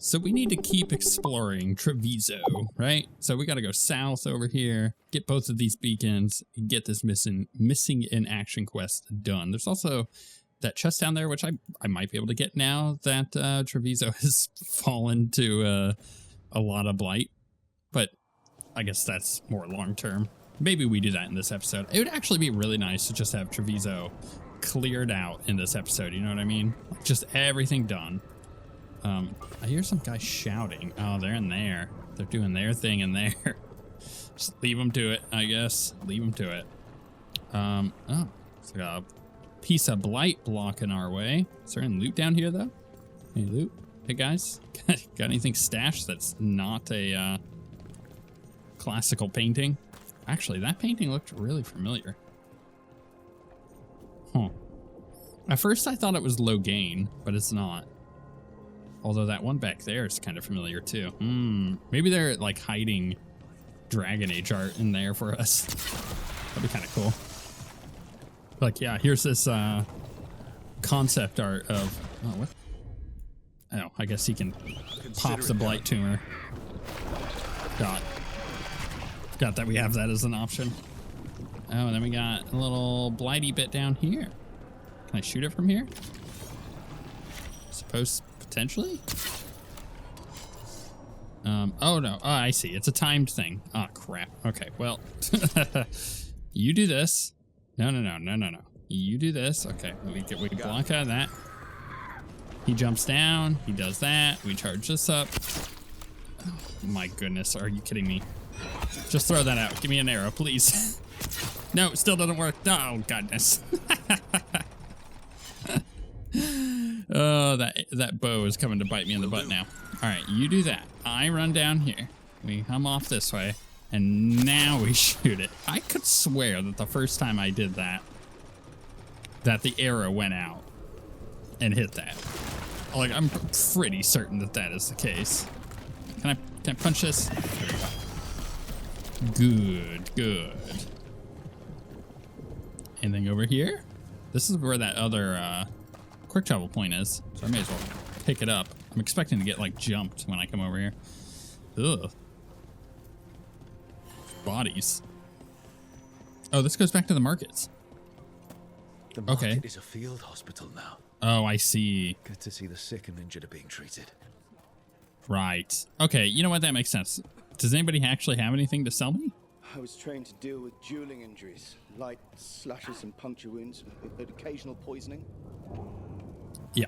So we need to keep exploring Treviso, right? So we got to go south over here, get both of these beacons, and get this missing in action quest done. There's also that chest down there, which I might be able to get now that Treviso has fallen to a lot of blight. But I guess that's more long term. Maybe we do that in this episode. It would actually be really nice to just have Treviso cleared out in this episode. You know what I mean? Just everything done. I hear some guys shouting. Oh, they're in there. They're doing their thing in there. Just leave them to it, I guess. Leave them to it. Oh, it's like a piece of blight blocking our way. Is there any loot down here, though? Any loot? Hey, guys. Got anything stashed that's not a classical painting? Actually, that painting looked really familiar. Huh. At first, I thought it was Logain, but it's not. Although that one back there is kind of familiar too. Maybe they're like hiding Dragon Age art in there for us. That'd be kind of cool. Like, yeah, here's this concept art of, oh, what? Oh, I guess he can pop the blight tumor. Forgot that we have that as an option. Oh, and then we got a little blighty bit down here. Can I shoot it from here? Suppose potentially? Oh no, oh, I see. It's a timed thing. Oh crap. Okay, well, you do this. No. You do this. Okay, we can block out of that. He jumps down. He does that. We charge this up. Oh, my goodness, are you kidding me? Just throw that out. Give me an arrow, please. No, it still doesn't work. Oh, goodness. Oh, that bow is coming to bite me in the butt now. All right, you do that. I run down here. We come off this way, and now we shoot it. I could swear that the first time I did that the arrow went out and hit that. Like, I'm pretty certain that that is the case. Can I punch this? There we go. Good. Anything over here? This is where that other quick travel point is, so I may as well pick it up. I'm expecting to get like jumped when I come over here. Ugh. Bodies. Oh, this goes back to the markets. The market is a field hospital now. Oh, I see. Good to see the sick and injured are being treated. Right. Okay, you know what? That makes sense. Does anybody actually have anything to sell me? I was trained to deal with dueling injuries, light slashes and puncture wounds, with occasional poisoning. Yeah,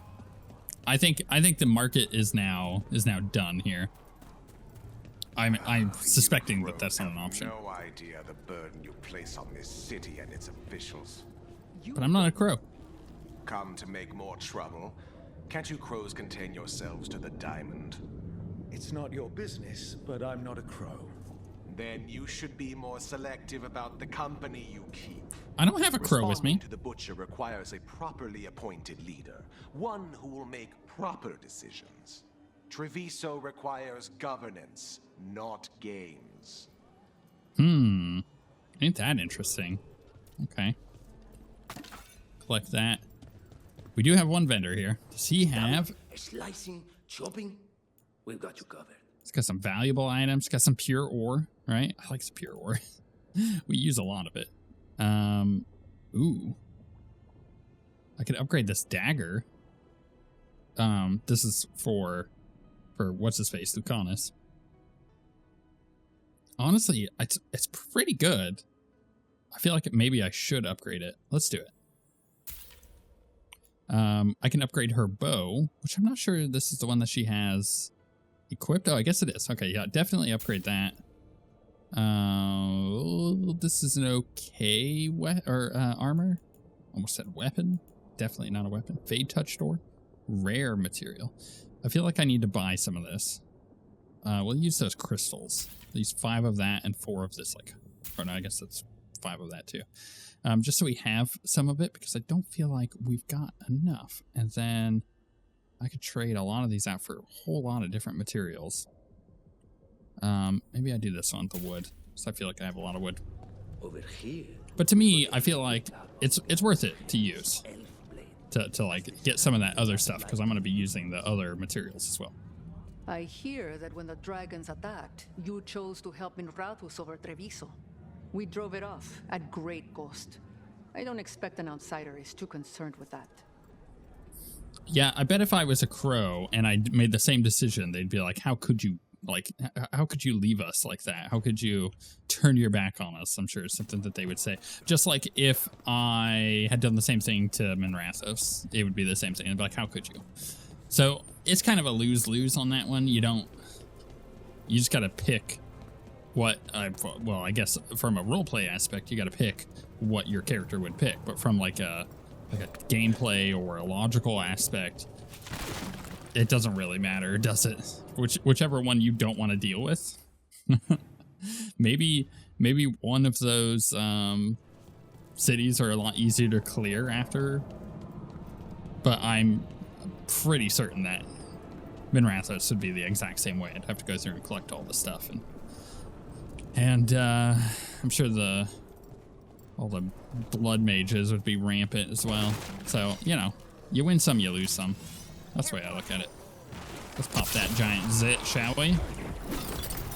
I think the market is now done here. I'm suspecting that that's not an option. No idea the burden you place on this city and its officials. But I'm not a crow. Come to make more trouble? Can't you crows contain yourselves to the diamond? It's not your business, but I'm not a crow. Then you should be more selective about the company you keep. I don't have a crow with me. Responding to the butcher requires a properly appointed leader, one who will make proper decisions. Treviso requires governance, not games. Ain't that interesting? Okay. Collect that. We do have one vendor here. Does he have? Slicing, chopping, we've got you covered. It's got some valuable items. Got some pure ore, right? I like some pure ore. We use a lot of it. Ooh. I could upgrade this dagger. This is for what's his face, Lucanus. Honestly, it's pretty good. I feel like maybe I should upgrade it. Let's do it. I can upgrade her bow, which I'm not sure this is the one that she has equipped. Oh, I guess it is. Okay, yeah, definitely upgrade that. This is an okay armor. Almost said weapon. Definitely not a weapon. Fade touch door. Rare material. I feel like I need to buy some of this. We'll use those crystals. At least 5 of that and 4 of this. Or no, I guess that's 5 of that too. Just so we have some of it, because I don't feel like we've got enough. And then I could trade a lot of these out for a whole lot of different materials. Maybe I do this one, the wood, so I feel like I have a lot of wood. Over here. But to me, I feel like it's worth it to use to like get some of that other stuff, because I'm going to be using the other materials as well. I hear that when the dragons attacked, you chose to help Minrathus over Treviso. We drove it off at great cost. I don't expect an outsider is too concerned with that. Yeah, I bet if I was a crow and I made the same decision, they'd be like, how could you, like, how could you leave us like that? How could you turn your back on us? I'm sure it's something that they would say. Just like if I had done the same thing to Minrathos, it would be the same thing. They'd be like, how could you? So it's kind of a lose-lose on that one. You just got to pick what, well, I guess from a roleplay aspect, you got to pick what your character would pick. But from like a gameplay or a logical aspect, it doesn't really matter, does it? Whichever one you don't want to deal with. maybe one of those cities are a lot easier to clear after, but I'm pretty certain that Minrathos would be the exact same way. I'd have to go through and collect all the stuff, and I'm sure all the blood mages would be rampant as well. So, you know, you win some, you lose some. That's the way I look at it. Let's pop that giant zit, shall we?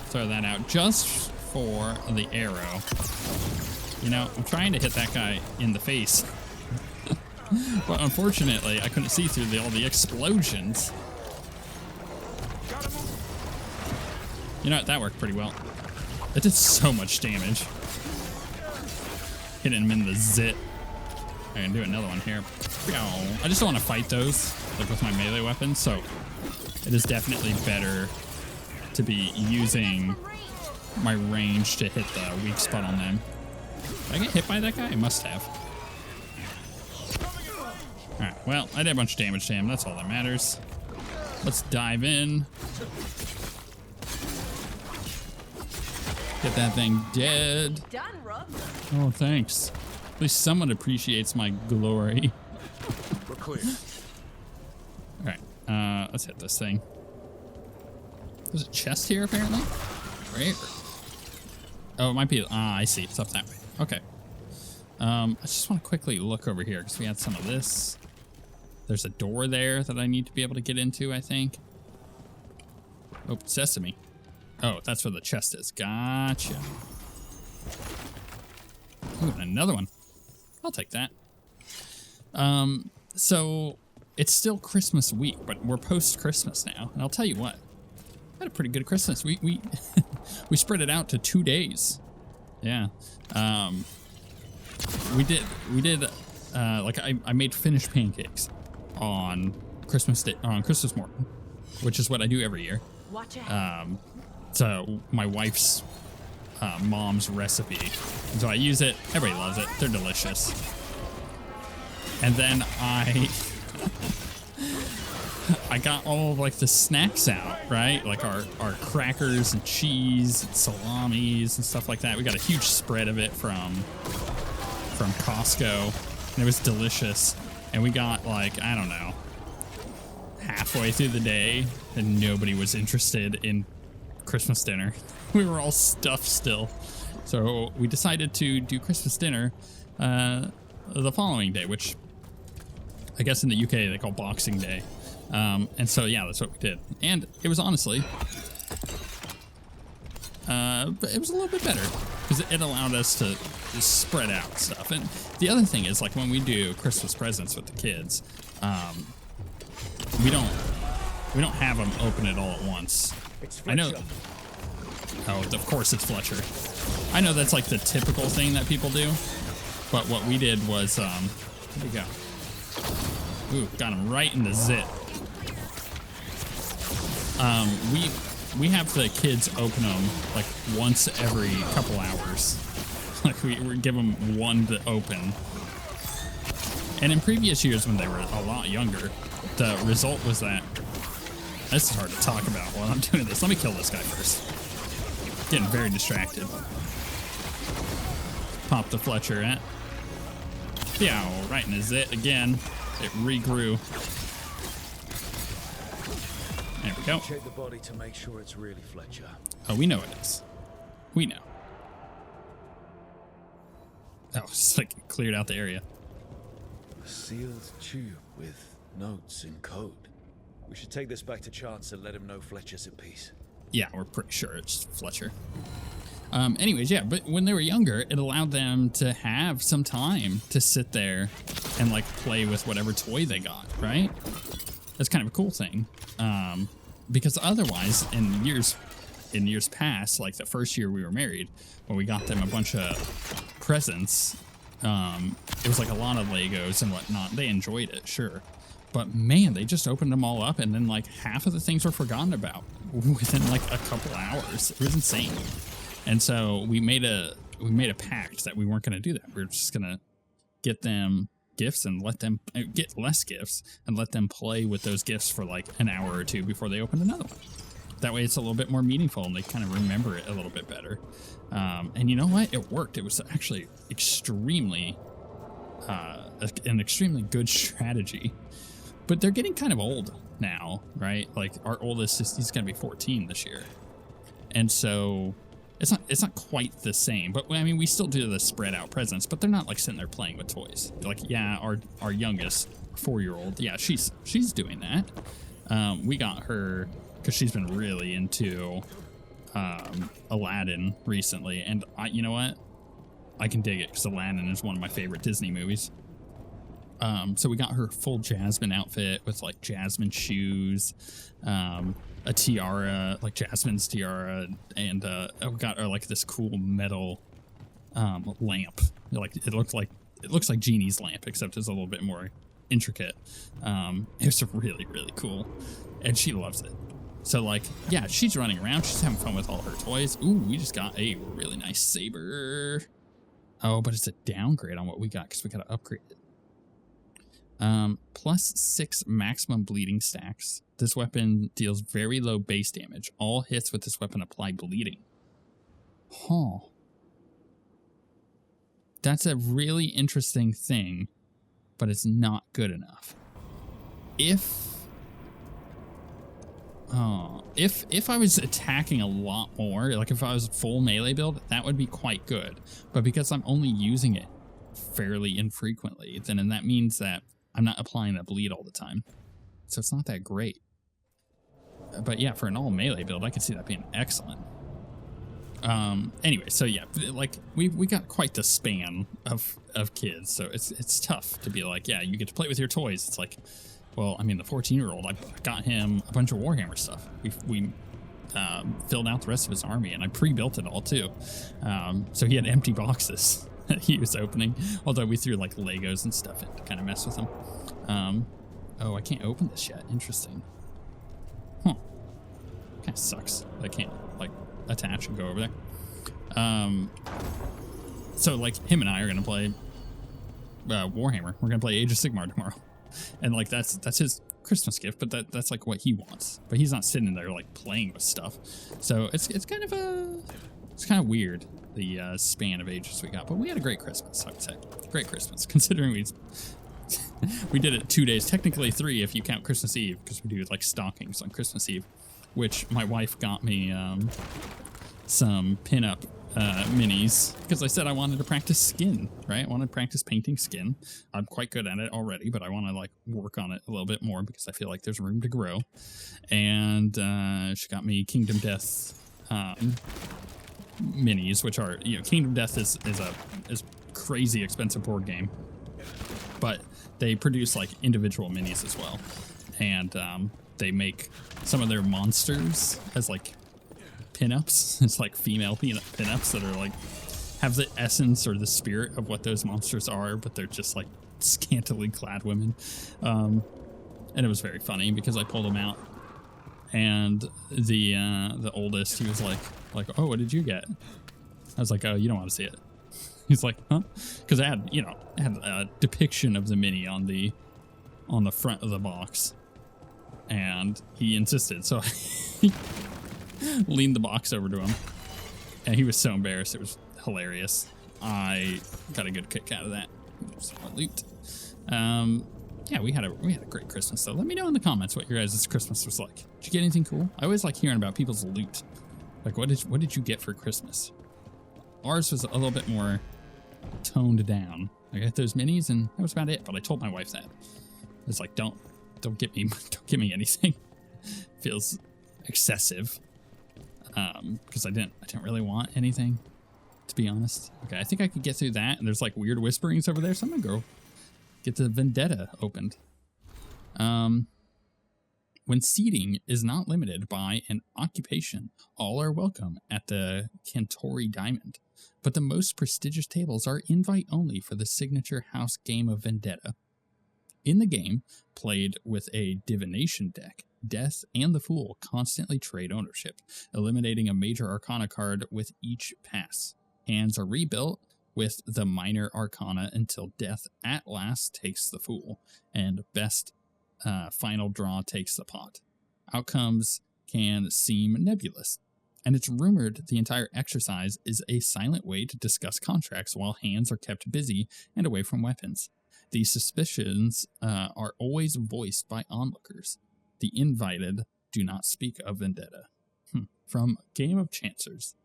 Throw that out just for the arrow. You know, I'm trying to hit that guy in the face. But unfortunately, I couldn't see through all the explosions. You know what? That worked pretty well. It did so much damage. Hitting him in the zit. I can do another one here. I just don't want to fight those, like with my melee weapons, so it is definitely better to be using my range to hit the weak spot on them. Did I get hit by that guy? I must have. Alright, well, I did a bunch of damage to him. That's all that matters. Let's dive in. Get that thing dead. Oh, thanks. At least someone appreciates my glory. We're clear. Alright, let's hit this thing. There's a chest here, apparently. Right? Oh, it might be. I see. It's up that way. Okay. I just want to quickly look over here because we had some of this. There's a door there that I need to be able to get into, I think. Oh, sesame. Oh, that's where the chest is. Gotcha. Ooh, another one. I'll take that. So it's still Christmas week, but we're post-Christmas now. And I'll tell you what, I had a pretty good Christmas. We we spread it out to 2 days. Yeah. We did like I made finished pancakes on Christmas Day, on Christmas morning, which is what I do every year. Watch out. So my wife's mom's recipe. And so I use it. Everybody loves it. They're delicious. And then I got all of like the snacks out, right? Like our crackers and cheese and salamis and stuff like that. We got a huge spread of it from Costco, and it was delicious. And we got like, I don't know, halfway through the day and nobody was interested in Christmas dinner. We were all stuffed still. So we decided to do Christmas dinner the following day, which I guess in the UK they call Boxing Day. And so, yeah, that's what we did. And it was honestly, but it was a little bit better because it allowed us to just spread out stuff. And the other thing is, like, when we do Christmas presents with the kids, we don't have them open it all at once. I know. Oh, of course it's Fletcher. I know that's like the typical thing that people do, but what we did was, where'd he go? Ooh, got him right in the zit. We have the kids open them like once every couple hours. Like we give them one to open. And in previous years when they were a lot younger, the result was that, this is hard to talk about while I'm doing this. Let me kill this guy first. Getting very distracted. Pop the Fletcher at. Yeah, right in the zit again. It regrew. There we go. Check the body to make sure it's really Fletcher. Oh, we know it is. We know. Oh, it's like it cleared out the area. A sealed tube with notes in code. We should take this back to Chance and let him know Fletcher's at peace. Yeah, we're pretty sure it's Fletcher. Anyways, yeah, but when they were younger, it allowed them to have some time to sit there and like play with whatever toy they got, right? That's kind of a cool thing. Because otherwise, in years past, like the first year we were married, when we got them a bunch of presents, it was like a lot of Legos and whatnot. They enjoyed it, sure. But man, they just opened them all up and then like half of the things were forgotten about within like a couple hours. It was insane. And so we made a pact that we weren't going to do that. We were just going to get them gifts and let them get less gifts and let them play with those gifts for like an hour or two before they opened another one. That way it's a little bit more meaningful and they kind of remember it a little bit better. And you know what? It worked. It was actually extremely, an extremely good strategy. But they're getting kind of old now, right? Like our oldest, he's going to be 14 this year. And so it's not quite the same, but I mean, we still do the spread out presents, but they're not like sitting there playing with toys. Like, yeah, our youngest 4-year-old, yeah, she's doing that. We got her because she's been really into Aladdin recently, and you know what? I can dig it because Aladdin is one of my favorite Disney movies. So we got her full Jasmine outfit with like Jasmine shoes, a tiara, like Jasmine's tiara, and we got her like this cool metal lamp. Like it looks like Genie's lamp, except it's a little bit more intricate. It was really, really cool, and she loves it. So like, yeah, she's running around, she's having fun with all her toys. Ooh, we just got a really nice saber. Oh, but it's a downgrade on what we got because we got to upgrade it. Plus 6 maximum bleeding stacks. This weapon deals very low base damage. All hits with this weapon apply bleeding. Huh. That's a really interesting thing, but it's not good enough. If I was attacking a lot more, like if I was full melee build, that would be quite good. But because I'm only using it fairly infrequently, then that means that I'm not applying that bleed all the time. So it's not that great. But yeah, for an all melee build, I could see that being excellent. Anyway, so yeah, like we got quite the span of kids. So it's tough to be like, yeah, you get to play with your toys. It's like, well, I mean, the 14-year-old, I got him a bunch of Warhammer stuff. We filled out the rest of his army, and I pre-built it all too. So he had empty boxes that he was opening, although we threw like Legos and stuff in to kind of mess with him. Oh, I can't open this yet. Interesting. Huh. Kind of sucks. I can't like attach and go over there. So like him and I are gonna play Warhammer. We're gonna play Age of Sigmar tomorrow, and like that's his Christmas gift, but that's like what he wants. But he's not sitting there like playing with stuff. So it's kind of weird, the span of ages we got. But we had a great Christmas, I would say. Great Christmas, considering we did it 2 days, technically 3 if you count Christmas Eve, because we do like stockings on Christmas Eve, which my wife got me some pinup minis because I said I wanted to practice skin, right? I wanted to practice painting skin. I'm quite good at it already, but I want to like work on it a little bit more because I feel like there's room to grow. And she got me Kingdom Death minis, which are, you know, Kingdom Death is crazy expensive board game, but they produce like individual minis as well, and they make some of their monsters as like pinups. It's like female pinups that are like have the essence or the spirit of what those monsters are, but they're just like scantily clad women. And it was very funny because I pulled them out, and the oldest, he was like, oh, what did you get? I was like, oh, you don't want to see it. He's like, huh? Because I had a depiction of the mini on the front of the box, and he insisted. So I leaned the box over to him, and he was so embarrassed. It was hilarious. I got a good kick out of that. Somewhat loot. Yeah, we had a great Christmas though. Let me know in the comments what your guys' Christmas was like. Did you get anything cool? I always like hearing about people's loot. Like, what did you get for Christmas? Ours was a little bit more toned down. I got those minis, and that was about it. But I told my wife that. It's like, don't don't get me anything. Feels excessive. Because I didn't really want anything, to be honest. Okay, I think I could get through that, and there's like weird whisperings over there, so I'm gonna go get the Vendetta opened. When seating is not limited by an occupation, all are welcome at the Cantori Diamond. But the most prestigious tables are invite only for the signature house game of Vendetta. In the game, played with a divination deck, Death and the Fool constantly trade ownership, eliminating a major arcana card with each pass. Hands are rebuilt with the minor arcana until Death at last takes the Fool, and best final draw takes the pot. Outcomes can seem nebulous, and it's rumored the entire exercise is a silent way to discuss contracts while hands are kept busy and away from weapons. These suspicions are always voiced by onlookers. The invited do not speak of Vendetta. From Game of Chancers.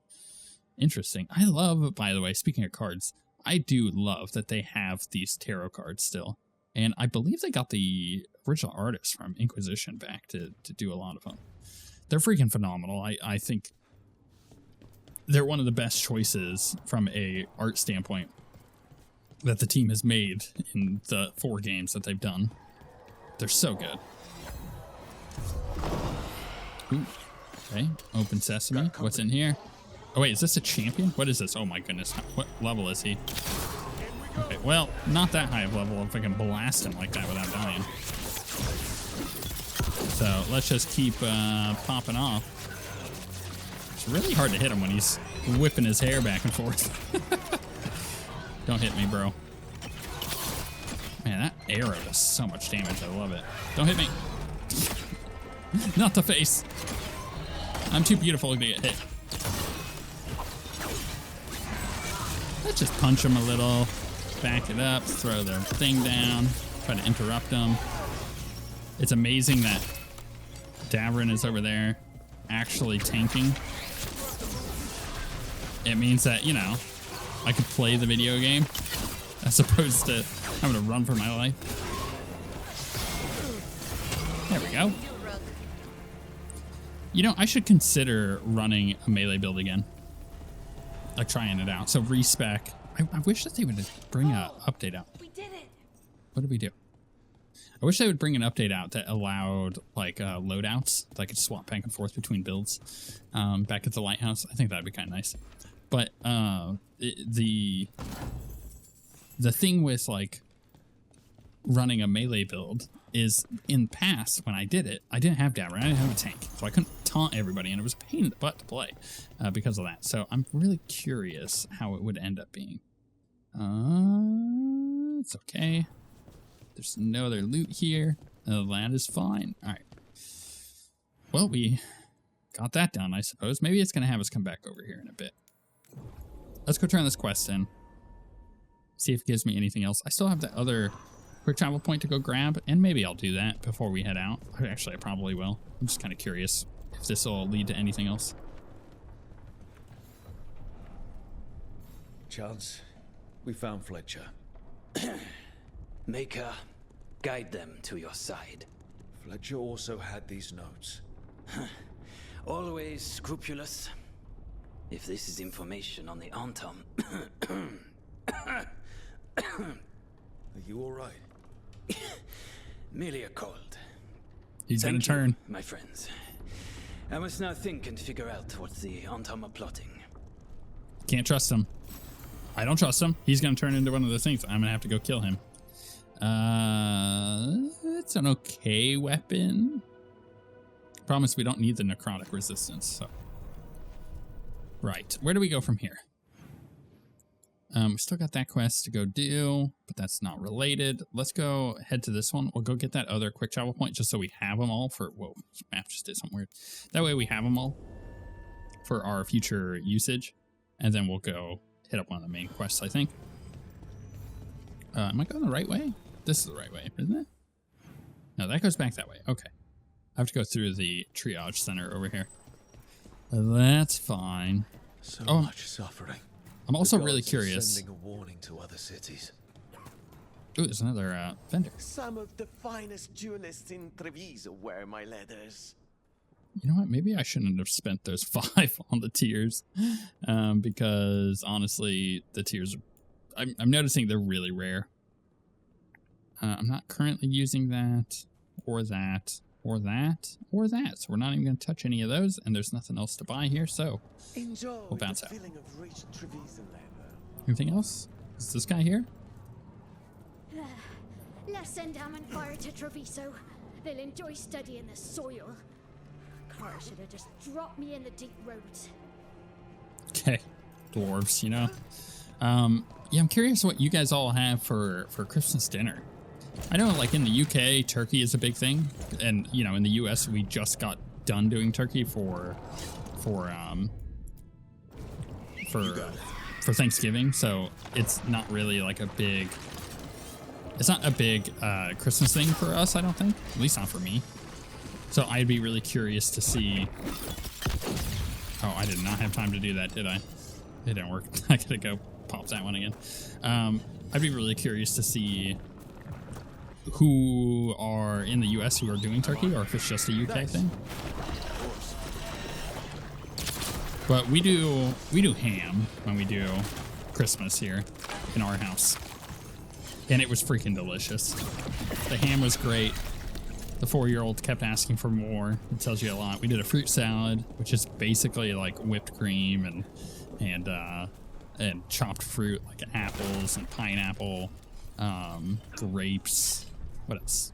Interesting. I love, by the way, speaking of cards, I do love that they have these tarot cards still. And I believe they got the original artists from Inquisition back to do a lot of them. They're freaking phenomenal. I think they're one of the best choices from a art standpoint that the team has made in the 4 games that they've done. They're so good. Ooh. Okay, open sesame. What's in here? Oh wait, is this a champion? What is this? Oh my goodness. What level is he? Okay, well, not that high of level if I can blast him like that without dying. So let's just keep popping off. It's really hard to hit him when he's whipping his hair back and forth. Don't hit me, bro. Man, that arrow does so much damage. I love it. Don't hit me. Not the face. I'm too beautiful to get hit. Let's just punch him a little. Back it up. Throw their thing down. Try to interrupt them. It's amazing that Davrin is over there actually tanking. It means that, you know, I could play the video game as opposed to having to run for my life. There we go. You know, I should consider running a melee build again. Like trying it out. So respec. I wish that they would bring an update out. We did it. What did we do? I wish they would bring an update out that allowed like loadouts that I could swap back and forth between builds back at the lighthouse. I think that'd be kind of nice. But the thing with like running a melee build is in the past when I did it, I didn't have Davrin, I didn't have a tank, so I couldn't taunt everybody, and it was a pain in the butt to play because of that. So I'm really curious how it would end up being. It's okay. There's no other loot here. That is fine. All right. Well, we got that done, I suppose. Maybe it's going to have us come back over here in a bit. Let's go turn this quest in. See if it gives me anything else. I still have that other quick travel point to go grab, and maybe I'll do that before we head out. Actually, I probably will. I'm just kind of curious if this will lead to anything else. Chance, we found Fletcher. Maker, guide them to your side. Fletcher also had these notes. Always scrupulous. If this is information on the Antom... Are you all right? Merely a cold. He's gonna Thank you, turn. my friends. I must now think and figure out what the Antom are plotting. Can't trust him. I don't trust him. He's gonna turn into one of the things. I'm gonna have to go kill him. It's an okay weapon. Promise we don't need the necrotic resistance. So, right, where do we go from here? We still got that quest to go do, but that's not related. Let's go head to this one. We'll go get that other quick travel point just so we have them all for... Whoa, this map just did something weird. That way we have them all for our future usage. And then we'll go hit up one of the main quests, I think. Am I going the right way? This is the right way, isn't it? No, that goes back that way. Okay. I have to go through the triage center over here. That's fine. So much suffering. I'm also The really gods are curious. sending a warning to other cities. Ooh, there's another vendor. Some of the finest duelists in Treviso wear my leathers. You know what? Maybe I shouldn't have spent those 5 on the tiers, because honestly, the tiers, I'm noticing they're really rare. I'm not currently using that, or that, or that, or that. So we're not even going to touch any of those, and there's nothing else to buy here, so Enjoy we'll bounce the out. feeling of rich Treviso leather. Anything else? Is this guy here? Let's send Ammon Fire to Treviso. They'll enjoy studying the soil. Carter should have just dropped me in the deep roads. Okay, dwarves, you know. Yeah, I'm curious what you guys all have for Christmas dinner. I know, like in the UK, turkey is a big thing, and you know, in the US, we just got done doing turkey for Thanksgiving, so it's not really like a big. It's not a big Christmas thing for us, I don't think. At least not for me. So I'd be really curious to see. Oh, I did not have time to do that, did I? It didn't work. I gotta go pop that one again. I'd be really curious to see who are in the US who are doing turkey, or if it's just a UK thing. But we do ham when we do Christmas here in our house. And it was freaking delicious. The ham was great. The 4-year-old kept asking for more. It tells you a lot. We did a fruit salad, which is basically like whipped cream and chopped fruit, like apples and pineapple, grapes. What else?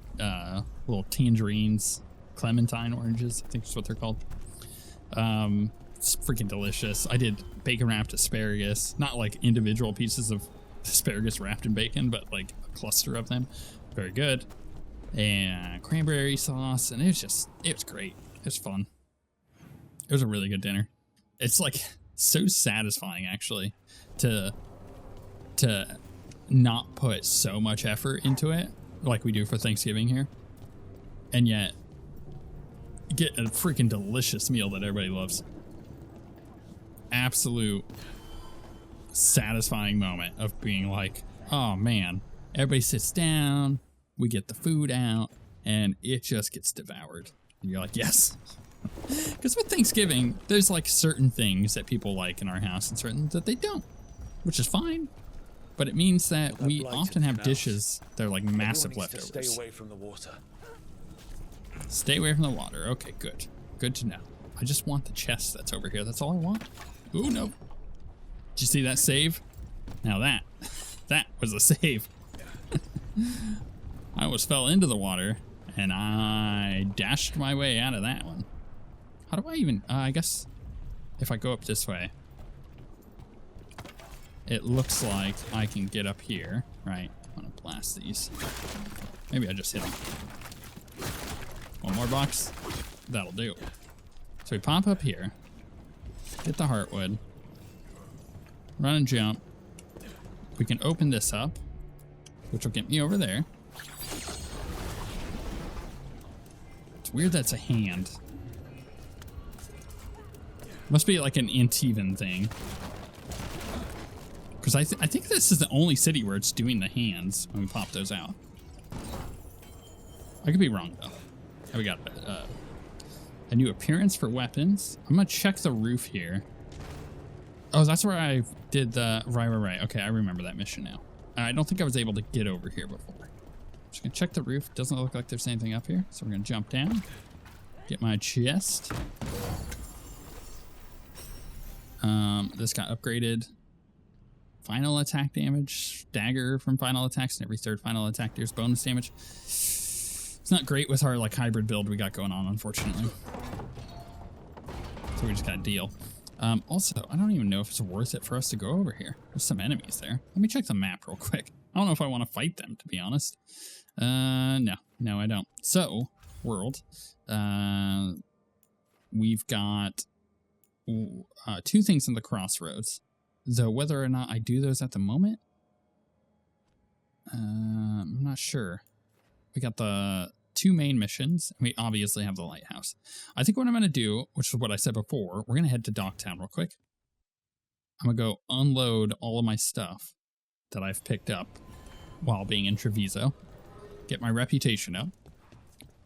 Little tangerines, clementine oranges, I think is what they're called. It's freaking delicious. I did bacon wrapped asparagus, not like individual pieces of asparagus wrapped in bacon, but like a cluster of them. Very good. And cranberry sauce, and it was great. It was fun. It was a really good dinner. It's like so satisfying actually to not put so much effort into it like we do for Thanksgiving here, and yet get a freaking delicious meal that everybody loves. Absolute satisfying moment of being like, oh man, everybody sits down, we get the food out, and it just gets devoured. And you're like, yes. Because with Thanksgiving, there's like certain things that people like in our house and certain that they don't, which is fine. But it means that we often have dishes that are like massive leftovers. Stay away from the water. Stay away from the water. Okay, good. Good to know. I just want the chest that's over here. That's all I want. Ooh, no. Did you see that save? Now that was a save. I almost fell into the water, and I dashed my way out of that one. How do I even... I guess if I go up this way, it looks like I can get up here, right? I'm going to blast these. Maybe I just hit them. One more box. That'll do. So we pop up here, hit the heartwood, run and jump. We can open this up, which will get me over there. It's weird that's a hand. Must be like an uneven thing. Because I think this is the only city where it's doing the hands when we pop those out. I could be wrong though. We got a new appearance for weapons. I'm gonna check the roof here. Oh, that's where I did the right. Okay, I remember that mission now. I don't think I was able to get over here before. Just gonna check the roof. Doesn't look like there's anything up here, so we're gonna jump down. Get my chest. This got upgraded. Final attack damage, dagger from final attacks, and every third final attack deals bonus damage. It's not great with our like hybrid build we got going on, unfortunately. So we just gotta deal. Also, I don't even know if it's worth it for us to go over here. There's some enemies there. Let me check the map real quick. I don't know if I want to fight them, to be honest. No, I don't. So, world. We've got 2 things in the crossroads. Though whether or not I do those at the moment, I'm not sure. We got the 2 main missions, and we obviously have the lighthouse. I think what I'm going to do, which is what I said before, we're going to head to Docktown real quick. I'm going to go unload all of my stuff that I've picked up while being in Treviso. Get my reputation up.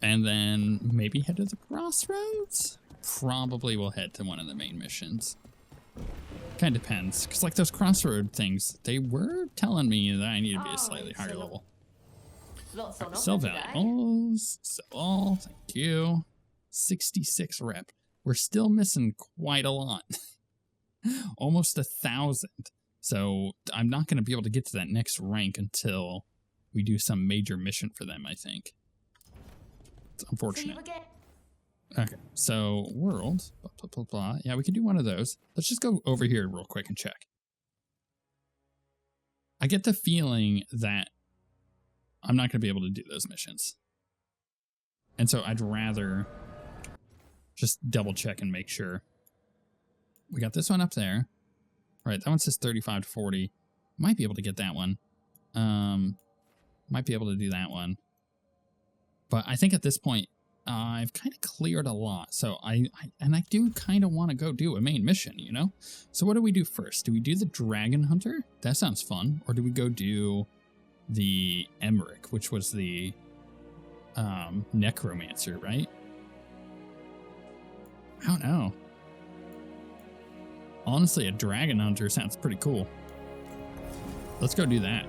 And then maybe head to the crossroads? Probably we'll head to one of the main missions. Kind of depends. Because like those crossroad things, they were telling me that I need to be a slightly higher level. Sell valuables. Sell all. Thank you. 66 rep. We're still missing quite a lot. Almost 1,000. So I'm not going to be able to get to that next rank until we do some major mission for them, I think. It's unfortunate. Okay, so world, blah, blah, blah, blah. Yeah, we can do one of those. Let's just go over here real quick and check. I get the feeling that I'm not going to be able to do those missions. And so I'd rather just double check and make sure. We got this one up there. All right, that one says 35 to 40. Might be able to get that one. Might be able to do that one. But I think at this point, I've kind of cleared a lot. So I do kind of want to go do a main mission, you know? So what do we do first? Do we do the Dragon Hunter? That sounds fun. Or do we go do the Emmerich, which was the Necromancer, right? I don't know. Honestly, a Dragon Hunter sounds pretty cool. Let's go do that.